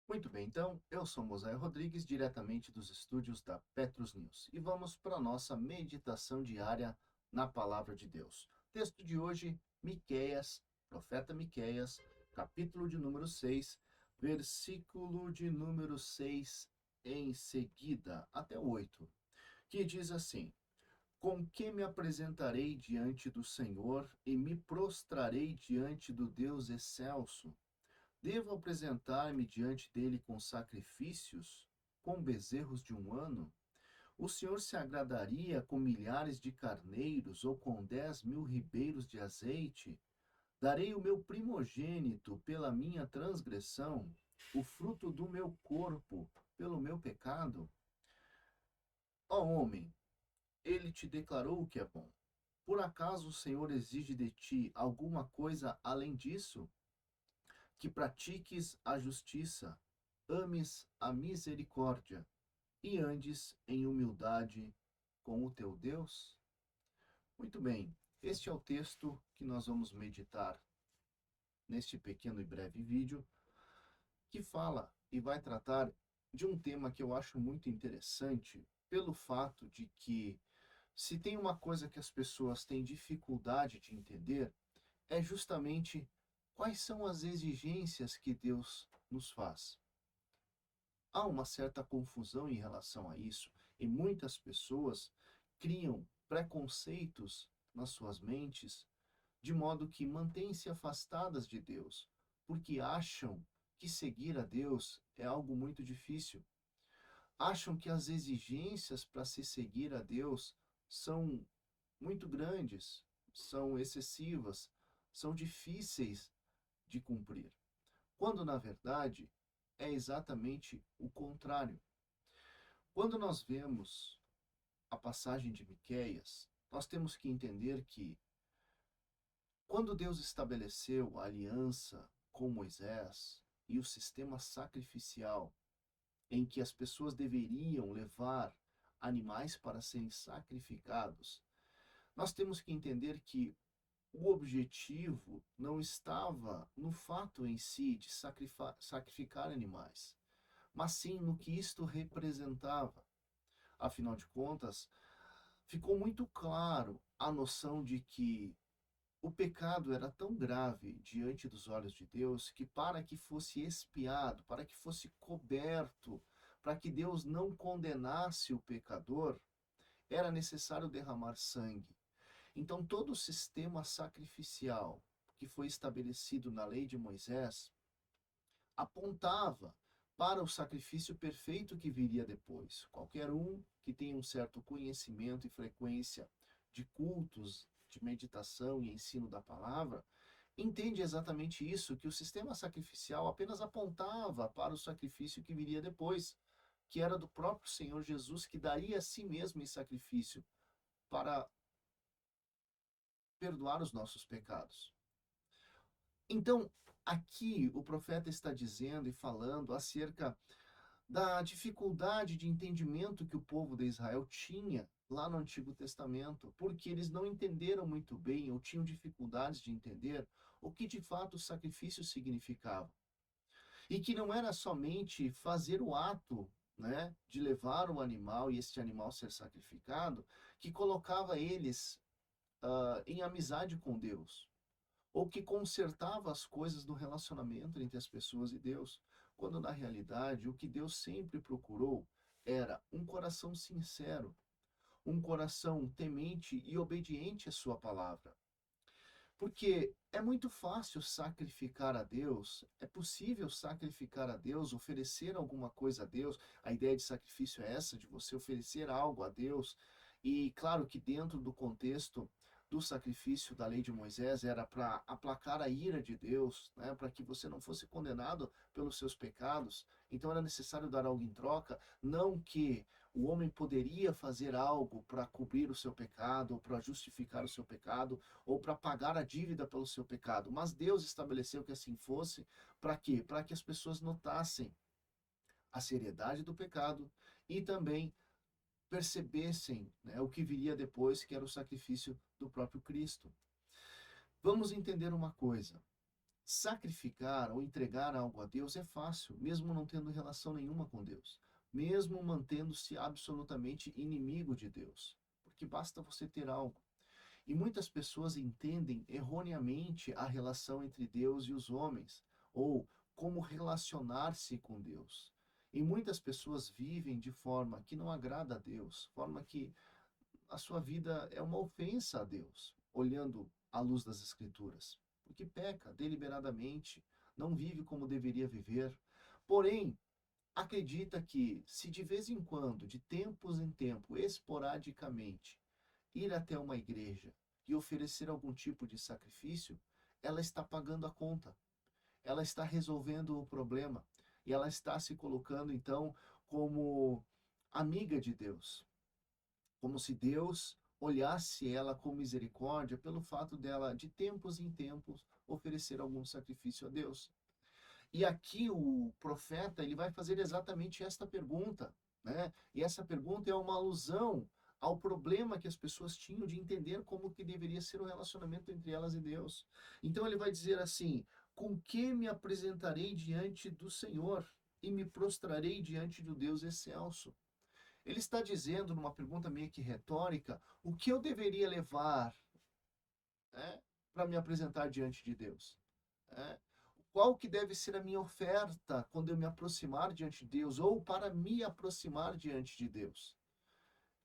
Muito bem, então, eu sou Moisés Rodrigues, diretamente dos estúdios da Petrus News, e vamos para a nossa meditação diária na Palavra de Deus. Texto de hoje, Miqueias, profeta Miqueias, capítulo de número 6, versículo de número 6 em seguida, até o 8, que diz assim: Com que me apresentarei diante do Senhor e me prostrarei diante do Deus excelso? Devo apresentar-me diante dele com sacrifícios, com bezerros de um ano? O Senhor se agradaria com milhares de carneiros ou com 10.000 ribeiros de azeite? Darei o meu primogênito pela minha transgressão, o fruto do meu corpo pelo meu pecado? Ó homem, ele te declarou o que é bom. Por acaso o Senhor exige de ti alguma coisa além disso? Que pratiques a justiça, ames a misericórdia e andes em humildade com o teu Deus? Muito bem, este é o texto que nós vamos meditar neste pequeno e breve vídeo, que fala e vai tratar de um tema que eu acho muito interessante, pelo fato de que, se tem uma coisa que as pessoas têm dificuldade de entender, é justamente quais são as exigências que Deus nos faz. Há uma certa confusão em relação a isso, e muitas pessoas criam preconceitos nas suas mentes, de modo que mantêm-se afastadas de Deus, porque acham que seguir a Deus é algo muito difícil. Acham que as exigências para se seguir a Deus são muito grandes, são excessivas, são difíceis de cumprir, quando na verdade é exatamente o contrário. Quando nós vemos a passagem de Miqueias, nós temos que entender que, quando Deus estabeleceu a aliança com Moisés e o sistema sacrificial em que as pessoas deveriam levar animais para serem sacrificados, nós temos que entender que o objetivo não estava no fato em si de sacrificar animais, mas sim no que isto representava. Afinal de contas, ficou muito claro a noção de que o pecado era tão grave diante dos olhos de Deus que, para que fosse expiado, para que fosse coberto, para que Deus não condenasse o pecador, era necessário derramar sangue. Então, todo o sistema sacrificial que foi estabelecido na lei de Moisés apontava para o sacrifício perfeito que viria depois. Qualquer um que tenha um certo conhecimento e frequência de cultos, de meditação e ensino da palavra, entende exatamente isso, que o sistema sacrificial apenas apontava para o sacrifício que viria depois, que era do próprio Senhor Jesus, que daria a si mesmo em sacrifício para perdoar os nossos pecados. Então, aqui o profeta está dizendo e falando acerca da dificuldade de entendimento que o povo de Israel tinha lá no Antigo Testamento, porque eles não entenderam muito bem ou tinham dificuldades de entender o que de fato o sacrifício significava. E que não era somente fazer o ato, né, de levar o animal e este animal ser sacrificado, que colocava eles em amizade com Deus, ou que consertava as coisas do relacionamento entre as pessoas e Deus, quando na realidade o que Deus sempre procurou era um coração sincero, um coração temente e obediente à sua palavra. Porque é muito fácil sacrificar a Deus, é possível sacrificar a Deus, oferecer alguma coisa a Deus. A ideia de sacrifício é essa, de você oferecer algo a Deus. E claro que dentro do contexto do sacrifício da lei de Moisés era para aplacar a ira de Deus, né, para que você não fosse condenado pelos seus pecados. Então era necessário dar algo em troca, não que o homem poderia fazer algo para cobrir o seu pecado, ou para justificar o seu pecado, ou para pagar a dívida pelo seu pecado. Mas Deus estabeleceu que assim fosse, para quê? Para que as pessoas notassem a seriedade do pecado e também percebessem, né, o que viria depois, que era o sacrifício do próprio Cristo. Vamos entender uma coisa: Sacrificar ou entregar algo a Deus é fácil, mesmo não tendo relação nenhuma com Deus, mesmo mantendo-se absolutamente inimigo de Deus, porque basta você ter algo. E muitas pessoas entendem erroneamente a relação entre Deus e os homens, ou como relacionar-se com Deus. E muitas pessoas vivem de forma que não agrada a Deus, forma que a sua vida é uma ofensa a Deus, olhando à luz das Escrituras, porque peca deliberadamente, não vive como deveria viver. Porém, acredita que, se de vez em quando, de tempos em tempo, esporadicamente, ir até uma igreja e oferecer algum tipo de sacrifício, ela está pagando a conta, ela está resolvendo o problema e ela está se colocando então como amiga de Deus, como se Deus olhasse ela com misericórdia pelo fato dela, de tempos em tempos, oferecer algum sacrifício a Deus. E aqui o profeta ele vai fazer exatamente esta pergunta, né? E essa pergunta é uma alusão ao problema que as pessoas tinham de entender como que deveria ser o relacionamento entre elas e Deus. Então ele vai dizer assim: com que me apresentarei diante do Senhor e me prostrarei diante do Deus excelso? Ele está dizendo, numa pergunta meio que retórica, o que eu deveria levar, né, para me apresentar diante de Deus? Né? Qual que deve ser a minha oferta quando eu me aproximar diante de Deus, ou para me aproximar diante de Deus?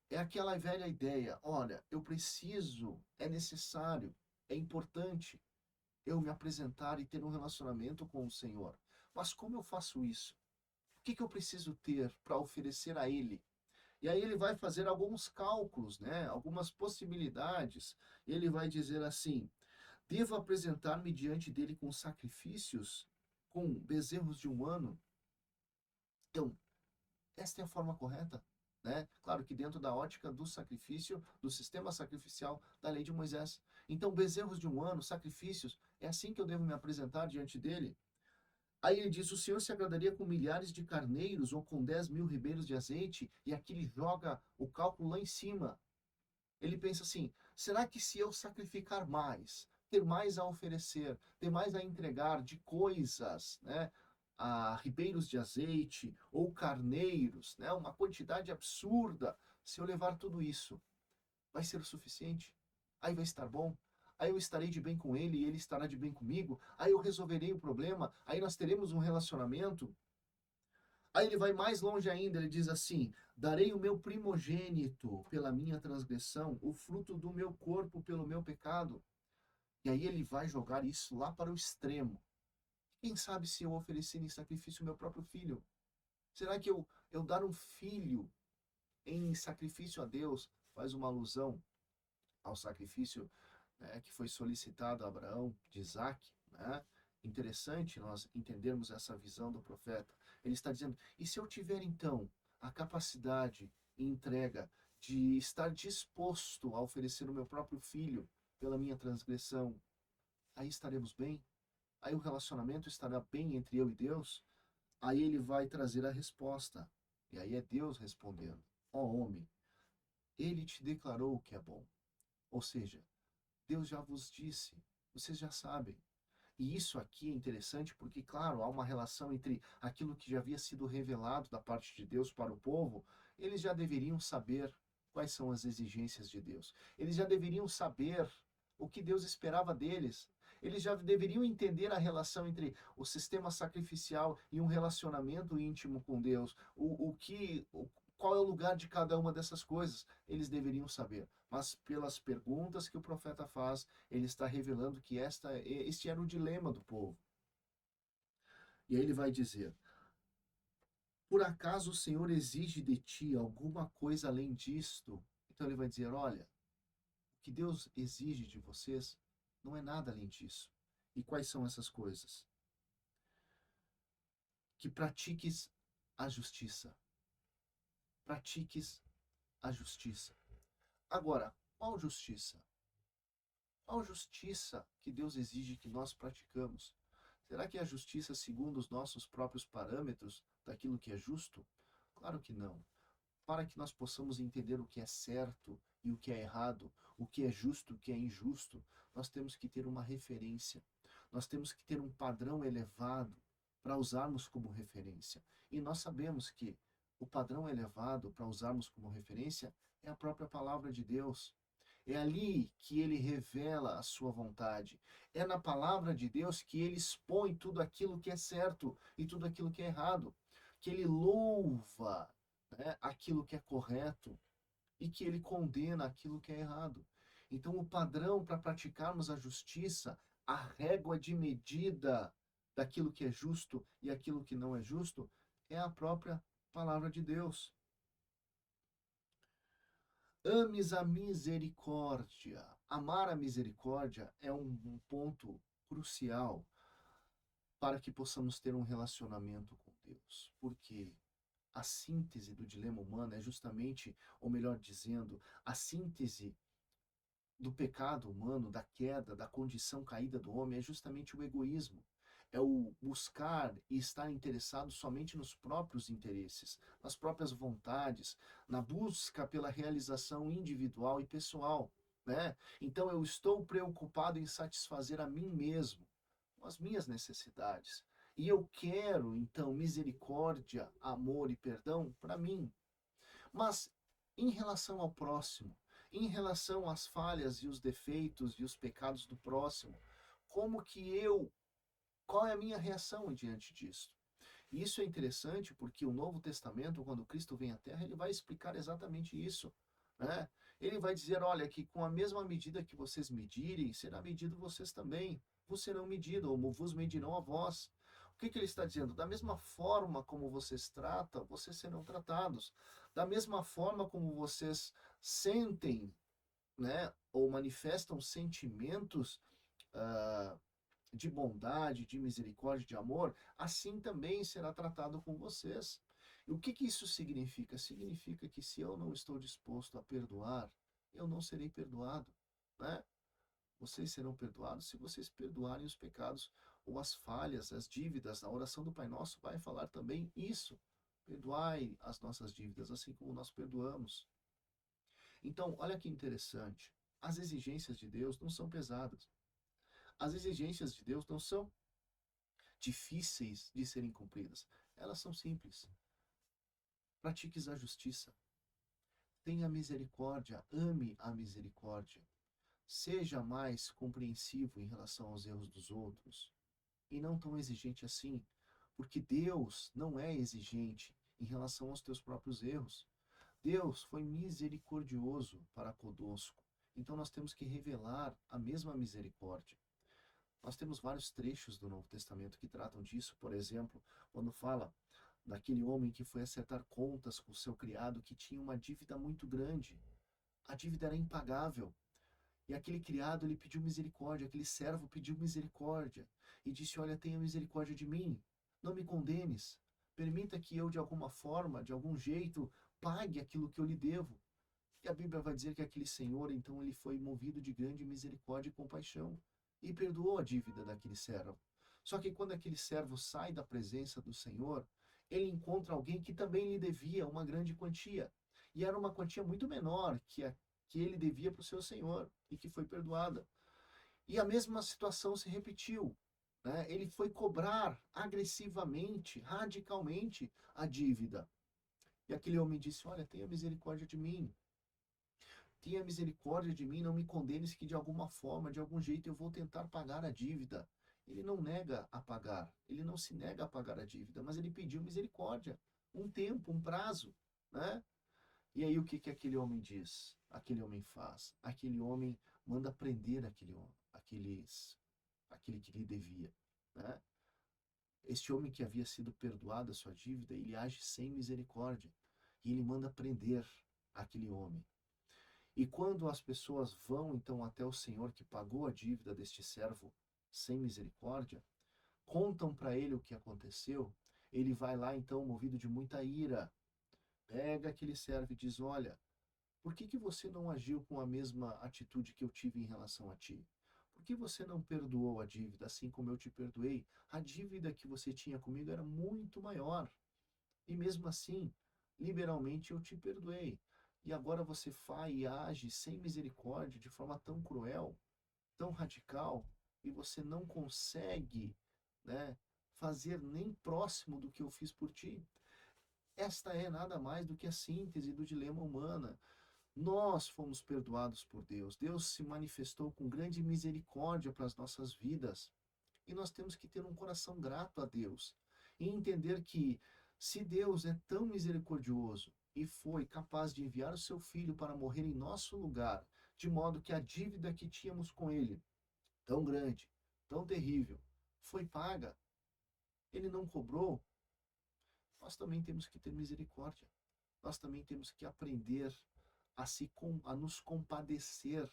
É aquela velha ideia, olha, eu preciso, é necessário, é importante eu me apresentar e ter um relacionamento com o Senhor. Mas como eu faço isso? O que eu preciso ter para oferecer a Ele? E aí ele vai fazer alguns cálculos, né? Algumas possibilidades. Ele vai dizer assim: devo apresentar-me diante dele com sacrifícios, com bezerros de um ano? Então, esta é a forma correta, né? Claro que dentro da ótica do sacrifício, do sistema sacrificial da lei de Moisés. Então, bezerros de um ano, sacrifícios, é assim que eu devo me apresentar diante dele? Aí ele diz: o Senhor se agradaria com milhares de carneiros ou com 10.000 ribeiros de azeite? E aqui ele joga o cálculo lá em cima. Ele pensa assim: será que se eu sacrificar mais, ter mais a oferecer, ter mais a entregar de coisas, né, a ribeiros de azeite ou carneiros, né, uma quantidade absurda, se eu levar tudo isso, vai ser o suficiente? Aí vai estar bom? Aí eu estarei de bem com ele e ele estará de bem comigo? Aí eu resolverei o problema? Aí nós teremos um relacionamento? Aí ele vai mais longe ainda, ele diz assim: darei o meu primogênito pela minha transgressão, o fruto do meu corpo pelo meu pecado. E aí ele vai jogar isso lá para o extremo. Quem sabe se eu oferecer em sacrifício o meu próprio filho? Será que eu dar um filho em sacrifício a Deus faz uma alusão ao sacrifício, né, que foi solicitado a Abraão de Isaac, né? Interessante nós entendermos essa visão do profeta. Ele está dizendo: e se eu tiver então a capacidade e entrega de estar disposto a oferecer o meu próprio filho pela minha transgressão, aí estaremos bem? Aí o relacionamento estará bem entre eu e Deus? Aí ele vai trazer a resposta. E aí é Deus respondendo: ó homem, ele te declarou o que é bom. Ou seja, Deus já vos disse, vocês já sabem. E isso aqui é interessante porque, claro, há uma relação entre aquilo que já havia sido revelado da parte de Deus para o povo, eles já deveriam saber quais são as exigências de Deus. Eles já deveriam saber o que Deus esperava deles. Eles já deveriam entender a relação entre o sistema sacrificial e um relacionamento íntimo com Deus. Qual é o lugar de cada uma dessas coisas? Eles deveriam saber. Mas pelas perguntas que o profeta faz, ele está revelando que este era o dilema do povo. E aí ele vai dizer: por acaso o Senhor exige de ti alguma coisa além disto? Então ele vai dizer: olha, o que Deus exige de vocês não é nada além disso. E quais são essas coisas? Que pratiques a justiça. Pratiques a justiça. Agora, qual justiça? Qual justiça que Deus exige que nós praticamos? Será que é a justiça segundo os nossos próprios parâmetros daquilo que é justo? Claro que não. Para que nós possamos entender o que é certo e o que é errado, o que é justo e o que é injusto, nós temos que ter uma referência. Nós temos que ter um padrão elevado para usarmos como referência. E nós sabemos que o padrão elevado para usarmos como referência é a própria palavra de Deus. É ali que ele revela a sua vontade. É na palavra de Deus que ele expõe tudo aquilo que é certo e tudo aquilo que é errado. Que ele louva, né, aquilo que é correto e que ele condena aquilo que é errado. Então, o padrão para praticarmos a justiça, a régua de medida daquilo que é justo e aquilo que não é justo, é a própria palavra de Deus. Ames a misericórdia. Amar a misericórdia é um ponto crucial para que possamos ter um relacionamento com Deus. Porque a síntese do dilema humano é justamente, ou melhor dizendo, a síntese do pecado humano, da queda, da condição caída do homem, é justamente o egoísmo. É o buscar e estar interessado somente nos próprios interesses, nas próprias vontades, na busca pela realização individual e pessoal, né? Então eu estou preocupado em satisfazer a mim mesmo, as minhas necessidades. E eu quero, então, misericórdia, amor e perdão para mim. Mas em relação ao próximo, em relação às falhas e os defeitos e os pecados do próximo, como que eu, qual é a minha reação diante disso? E isso é interessante porque o Novo Testamento, quando Cristo vem à Terra, ele vai explicar exatamente isso, né? Ele vai dizer, olha, que com a mesma medida que vocês medirem, será medido vocês também. Vos serão medidos, ou vos medirão a vós. O que ele está dizendo? Da mesma forma como vocês tratam, vocês serão tratados. Da mesma forma como vocês sentem, né, ou manifestam sentimentos ah, de bondade, de misericórdia, de amor, assim também será tratado com vocês. E o que isso significa? Significa que se eu não estou disposto a perdoar, eu não serei perdoado, né? Vocês serão perdoados se vocês perdoarem os pecados ou as falhas, as dívidas. A oração do Pai Nosso vai falar também isso. Perdoai as nossas dívidas, assim como nós perdoamos. Então, olha que interessante. As exigências de Deus não são pesadas. As exigências de Deus não são difíceis de serem cumpridas. Elas são simples. Pratiques a justiça. Tenha misericórdia. Ame a misericórdia. Seja mais compreensivo em relação aos erros dos outros. E não tão exigente assim. Porque Deus não é exigente em relação aos teus próprios erros. Deus foi misericordioso para conosco. Então nós temos que revelar a mesma misericórdia. Nós temos vários trechos do Novo Testamento que tratam disso. Por exemplo, quando fala daquele homem que foi acertar contas com o seu criado que tinha uma dívida muito grande. A dívida era impagável. E aquele criado, ele pediu misericórdia, aquele servo pediu misericórdia e disse, olha, tenha misericórdia de mim, não me condenes, permita que eu de alguma forma, de algum jeito, pague aquilo que eu lhe devo. E a Bíblia vai dizer que aquele senhor, então, ele foi movido de grande misericórdia e compaixão e perdoou a dívida daquele servo. Só que quando aquele servo sai da presença do Senhor, ele encontra alguém que também lhe devia uma grande quantia. E era uma quantia muito menor que ele devia para o seu senhor e que foi perdoada. E a mesma situação se repetiu. Né? Ele foi cobrar agressivamente, radicalmente a dívida. E aquele homem disse, olha, tenha misericórdia de mim. Tenha misericórdia de mim, não me condenes que de alguma forma, de algum jeito eu vou tentar pagar a dívida. Ele não nega a pagar, ele não se nega a pagar a dívida, mas ele pediu misericórdia, um tempo, um prazo, né? E aí o que aquele homem diz? Aquele homem faz? Aquele homem manda prender aquele homem, aquele que lhe devia, né? Este homem que havia sido perdoado a sua dívida, ele age sem misericórdia e ele manda prender aquele homem. E quando as pessoas vão então até o Senhor que pagou a dívida deste servo sem misericórdia, contam para ele o que aconteceu, ele vai lá então movido de muita ira, pega aquele servo e diz, olha, por que você não agiu com a mesma atitude que eu tive em relação a ti? Por que você não perdoou a dívida assim como eu te perdoei? A dívida que você tinha comigo era muito maior. E mesmo assim, liberalmente eu te perdoei. E agora você faz e age sem misericórdia, de forma tão cruel, tão radical. e você não consegue, né, fazer nem próximo do que eu fiz por ti. Esta é nada mais do que a síntese do dilema humano. Nós fomos perdoados por Deus. Deus se manifestou com grande misericórdia para as nossas vidas. E nós temos que ter um coração grato a Deus e entender que, se Deus é tão misericordioso e foi capaz de enviar o seu filho para morrer em nosso lugar, de modo que a dívida que tínhamos com ele, tão grande, tão terrível, foi paga, ele não cobrou, nós também temos que ter misericórdia. Nós também temos que aprender a nos compadecer,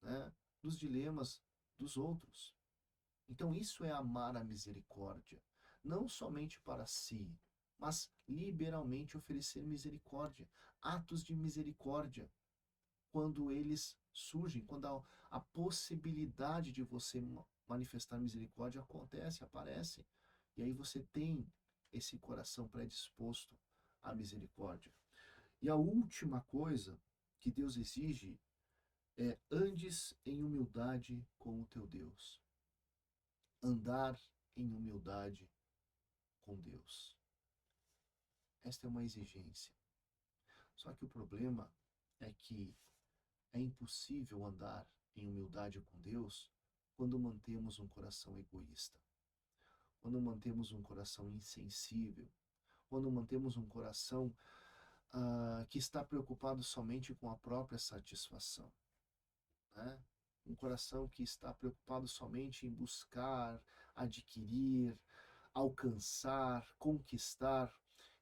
né, dos dilemas dos outros. Então, isso é amar a misericórdia. Não somente para si, mas liberalmente oferecer misericórdia. Atos de misericórdia, quando eles surgem, quando a possibilidade de você manifestar misericórdia acontece, aparece. E aí você tem esse coração predisposto à misericórdia. E a última coisa que Deus exige é: andes em humildade com o teu Deus. Andar em humildade com Deus. Esta é uma exigência. Só que o problema é que é impossível andar em humildade com Deus quando mantemos um coração egoísta, quando mantemos um coração insensível, quando mantemos um coração que está preocupado somente com a própria satisfação, né? Um coração que está preocupado somente em buscar, adquirir, alcançar, conquistar,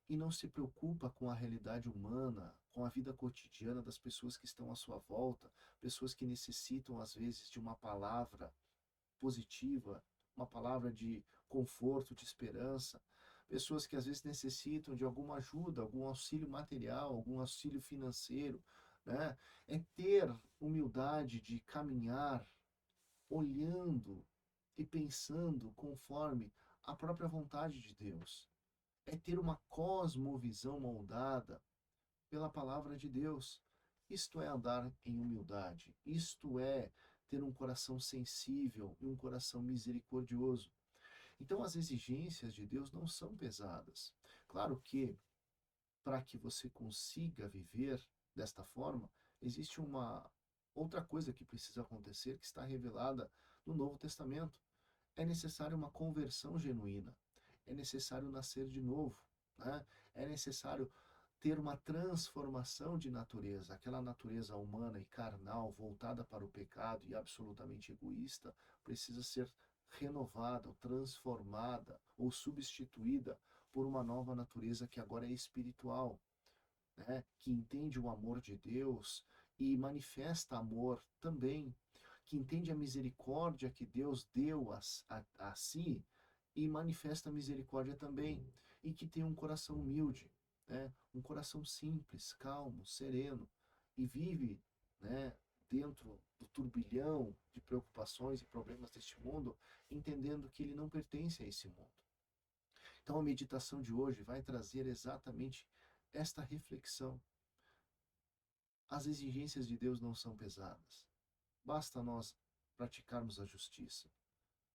e não se preocupa com a realidade humana, com a vida cotidiana das pessoas que estão à sua volta, pessoas que necessitam, às vezes, de uma palavra positiva, uma palavra de conforto, de esperança, pessoas que às vezes necessitam de alguma ajuda, algum auxílio material, algum auxílio financeiro, né? É ter humildade de caminhar olhando e pensando conforme a própria vontade de Deus. É ter uma cosmovisão moldada pela palavra de Deus. Isto é andar em humildade. Isto é ter um coração sensível e um coração misericordioso. Então, as exigências de Deus não são pesadas. Claro que, para que você consiga viver desta forma, existe uma outra coisa que precisa acontecer, que está revelada no Novo Testamento. É necessária uma conversão genuína. É necessário nascer de novo, né? É necessário ter uma transformação de natureza. Aquela natureza humana e carnal, voltada para o pecado e absolutamente egoísta, precisa ser renovada, ou transformada ou substituída por uma nova natureza que agora é espiritual, né? Que entende o amor de Deus e manifesta amor também, que entende a misericórdia que Deus deu a si e manifesta misericórdia também, e que tem um coração humilde, né? Um coração simples, calmo, sereno, e vive, né, dentro do turbilhão de preocupações e problemas deste mundo, entendendo que ele não pertence a esse mundo. Então a meditação de hoje vai trazer exatamente esta reflexão. As exigências de Deus não são pesadas. Basta nós praticarmos a justiça,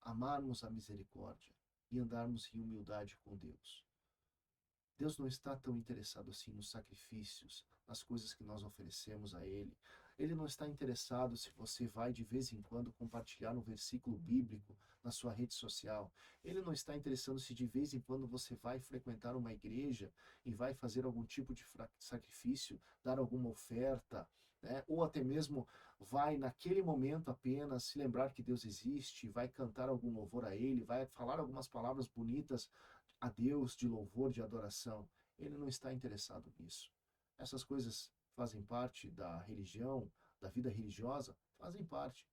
amarmos a misericórdia e andarmos em humildade com Deus. Deus não está tão interessado assim nos sacrifícios, nas coisas que nós oferecemos a Ele. Ele não está interessado se você vai de vez em quando compartilhar um versículo bíblico na sua rede social. Ele não está interessado se de vez em quando você vai frequentar uma igreja e vai fazer algum tipo de sacrifício, dar alguma oferta, né? Ou até mesmo vai naquele momento apenas se lembrar que Deus existe, vai cantar algum louvor a Ele, vai falar algumas palavras bonitas a Deus de louvor, de adoração. Ele não está interessado nisso. Essas coisas fazem parte da religião, da vida religiosa, fazem parte,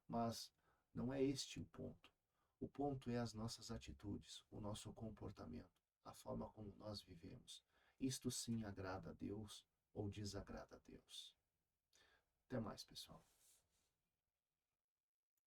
mas não é este o ponto. O ponto é as nossas atitudes, o nosso comportamento, a forma como nós vivemos. Isto sim agrada a Deus ou desagrada a Deus. Até mais, pessoal.